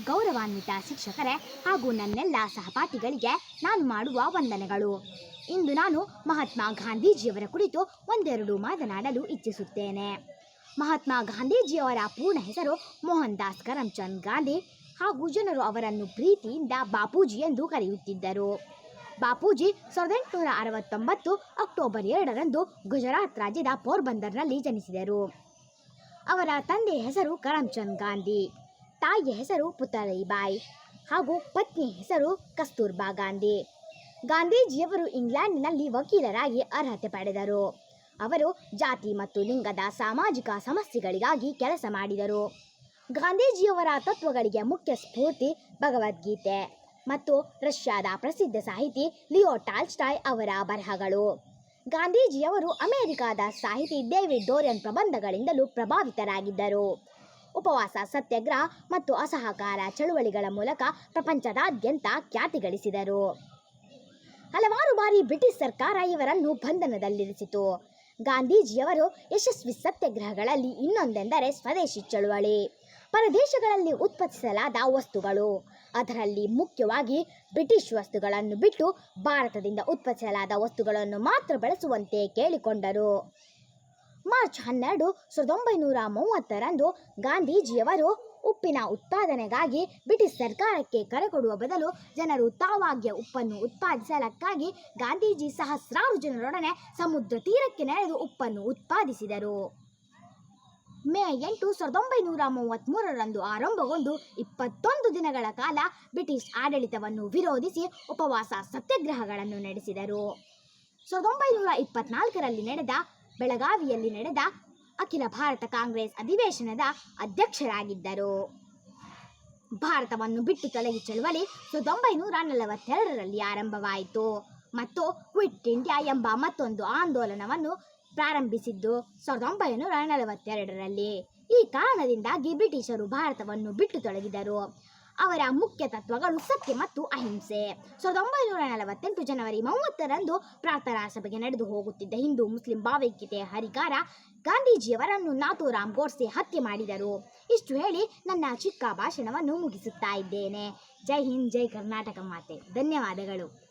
ಗೌರವಾನ್ವಿತ ಶಿಕ್ಷಕರೇ ಹಾಗೂ ನನ್ನೆಲ್ಲ ಸಹಪಾಠಿಗಳಿಗೆ ನಾನು ಮಾಡುವ ವಂದನೆಗಳು. ಇಂದು ನಾನು ಮಹಾತ್ಮ ಗಾಂಧೀಜಿಯವರ ಕುರಿತು ಒಂದೆರಡು ಮಾತನಾಡಲು ಇಚ್ಛಿಸುತ್ತೇನೆ. ಮಹಾತ್ಮ ಗಾಂಧೀಜಿಯವರ ಪೂರ್ಣ ಹೆಸರು ಮೋಹನ್ ದಾಸ್ ಕರಮ್ಚಂದ್ ಗಾಂಧಿ ಹಾಗೂ ಜನರು ಅವರನ್ನು ಪ್ರೀತಿಯಿಂದ ಬಾಪೂಜಿ ಎಂದು ಕರೆಯುತ್ತಿದ್ದರು. ಬಾಪೂಜಿ 1869 ಅಕ್ಟೋಬರ್ 2ರಂದು ಗುಜರಾತ್ ರಾಜ್ಯದ ಪೋರ್ಬಂದರ್ನಲ್ಲಿ ಜನಿಸಿದರು. ಅವರ ತಂದೆಯ ಹೆಸರು ಕರಮ್ಚಂದ್ ಗಾಂಧಿ, ತಾಯಿಯ ಹೆಸರು ಪುತಲೀಬಾಯಿ ಹಾಗೂ ಪತ್ನಿಯ ಹೆಸರು ಕಸ್ತೂರ್ಬಾ ಗಾಂಧಿ. ಗಾಂಧೀಜಿಯವರು ಇಂಗ್ಲೆಂಡಿನಲ್ಲಿ ವಕೀಲರಾಗಿ ಅರ್ಹತೆ ಪಡೆದರು. ಅವರು ಜಾತಿ ಮತ್ತು ಲಿಂಗದ ಸಾಮಾಜಿಕ ಸಮಸ್ಯೆಗಳಿಗಾಗಿ ಕೆಲಸ ಮಾಡಿದರು. ಗಾಂಧೀಜಿಯವರ ತತ್ವಗಳಿಗೆ ಮುಖ್ಯ ಸ್ಫೂರ್ತಿ ಭಗವದ್ಗೀತೆ ಮತ್ತು ರಷ್ಯಾದ ಪ್ರಸಿದ್ಧ ಸಾಹಿತಿ ಲಿಯೋ ಟಾಲ್ಸ್ಟಾಯ್ ಅವರ ಬರಹಗಳು. ಗಾಂಧೀಜಿಯವರು ಅಮೆರಿಕಾದ ಸಾಹಿತಿ ಡೇವಿಡ್ ಡೋರಿಯನ್ ಪ್ರಬಂಧಗಳಿಂದಲೂ ಪ್ರಭಾವಿತರಾಗಿದ್ದರು. ಉಪವಾಸ ಸತ್ಯಾಗ್ರಹ ಮತ್ತು ಅಸಹಕಾರ ಚಳುವಳಿಗಳ ಮೂಲಕ ಪ್ರಪಂಚದಾದ್ಯಂತ ಖ್ಯಾತಿ ಗಳಿಸಿದರು. ಹಲವಾರು ಬಾರಿ ಬ್ರಿಟಿಷ್ ಸರ್ಕಾರ ಇವರನ್ನು ಬಂಧನದಲ್ಲಿರಿಸಿತು. ಗಾಂಧೀಜಿಯವರು ಯಶಸ್ವಿ ಸತ್ಯಾಗ್ರಹಗಳಲ್ಲಿ ಇನ್ನೊಂದೆಂದರೆ ಸ್ವದೇಶಿ ಚಳುವಳಿ. ಪರದೇಶಗಳಲ್ಲಿ ಉತ್ಪಾದಿಸಲಾದ ವಸ್ತುಗಳು, ಅದರಲ್ಲಿ ಮುಖ್ಯವಾಗಿ ಬ್ರಿಟಿಷ್ ವಸ್ತುಗಳನ್ನು ಬಿಟ್ಟು ಭಾರತದಿಂದ ಉತ್ಪಾದಿಸಲಾದ ವಸ್ತುಗಳನ್ನು ಮಾತ್ರ ಬಳಸುವಂತೆ ಕೇಳಿಕೊಂಡರು. ಮಾರ್ಚ್ 12, 1930ರಂದು ಗಾಂಧೀಜಿಯವರು ಉಪ್ಪಿನ ಉತ್ಪಾದನೆಗಾಗಿ ಬ್ರಿಟಿಷ್ ಸರ್ಕಾರಕ್ಕೆ ಕರೆ ಕೊಡುವ ಬದಲು ಜನರು ತಾವಾಗಿಯೇ ಉಪ್ಪನ್ನು ಉತ್ಪಾದಿಸಲಕ್ಕಾಗಿ ಗಾಂಧೀಜಿ ಸಹಸ್ರಾರು ಜನರೊಡನೆ ಸಮುದ್ರ ತೀರಕ್ಕೆ ನಡೆದು ಉಪ್ಪನ್ನು ಉತ್ಪಾದಿಸಿದರು. ಮೇ 8, 1933ರಂದು ಆರಂಭಗೊಂಡು 21 ದಿನಗಳ ಕಾಲ ಬ್ರಿಟಿಷ್ ಆಡಳಿತವನ್ನು ವಿರೋಧಿಸಿ ಉಪವಾಸ ಸತ್ಯಾಗ್ರಹಗಳನ್ನು ನಡೆಸಿದರು. 1924ರಲ್ಲಿ ಬೆಳಗಾವಿಯಲ್ಲಿ ನಡೆದ ಅಖಿಲ ಭಾರತ ಕಾಂಗ್ರೆಸ್ ಅಧಿವೇಶನದ ಅಧ್ಯಕ್ಷರಾಗಿದ್ದರು. ಭಾರತವನ್ನು ಬಿಟ್ಟು ತೊಲಗಿ ಚಳವಳಿ 1942ರಲ್ಲಿ ಆರಂಭವಾಯಿತು ಮತ್ತು ಕ್ವಿಟ್ ಇಂಡಿಯಾ ಎಂಬ ಮತ್ತೊಂದು ಆಂದೋಲನವನ್ನು ಪ್ರಾರಂಭಿಸಿದ್ದು 1942ರಲ್ಲಿ. ಈ ಕಾರಣದಿಂದಾಗಿ ಬ್ರಿಟಿಷರು ಭಾರತವನ್ನು ಬಿಟ್ಟು ತೊಲಗಿದರು. ಅವರ ಮುಖ್ಯ ತತ್ವಗಳು ಸತ್ಯ ಮತ್ತು ಅಹಿಂಸೆ. 1948 ಜನವರಿ 30ರಂದು ಪ್ರಾರ್ಥನಾ ಸಭೆಗೆ ನಡೆದು ಹೋಗುತ್ತಿದ್ದ ಹಿಂದೂ ಮುಸ್ಲಿಂ ಭಾವೈಕ್ಯತೆಯ ಹರಿಕಾರ ಗಾಂಧೀಜಿಯವರನ್ನು ನಾಥೂರಾಮ್ ಗೋಡ್ಸೆ ಹತ್ಯೆ ಮಾಡಿದರು. ಇಷ್ಟು ಹೇಳಿ ನನ್ನ ಚಿಕ್ಕ ಭಾಷಣವನ್ನು ಮುಗಿಸುತ್ತಾ ಇದ್ದೇನೆ. ಜೈ ಹಿಂದ್, ಜೈ ಕರ್ನಾಟಕ ಮಾತೆ. ಧನ್ಯವಾದಗಳು.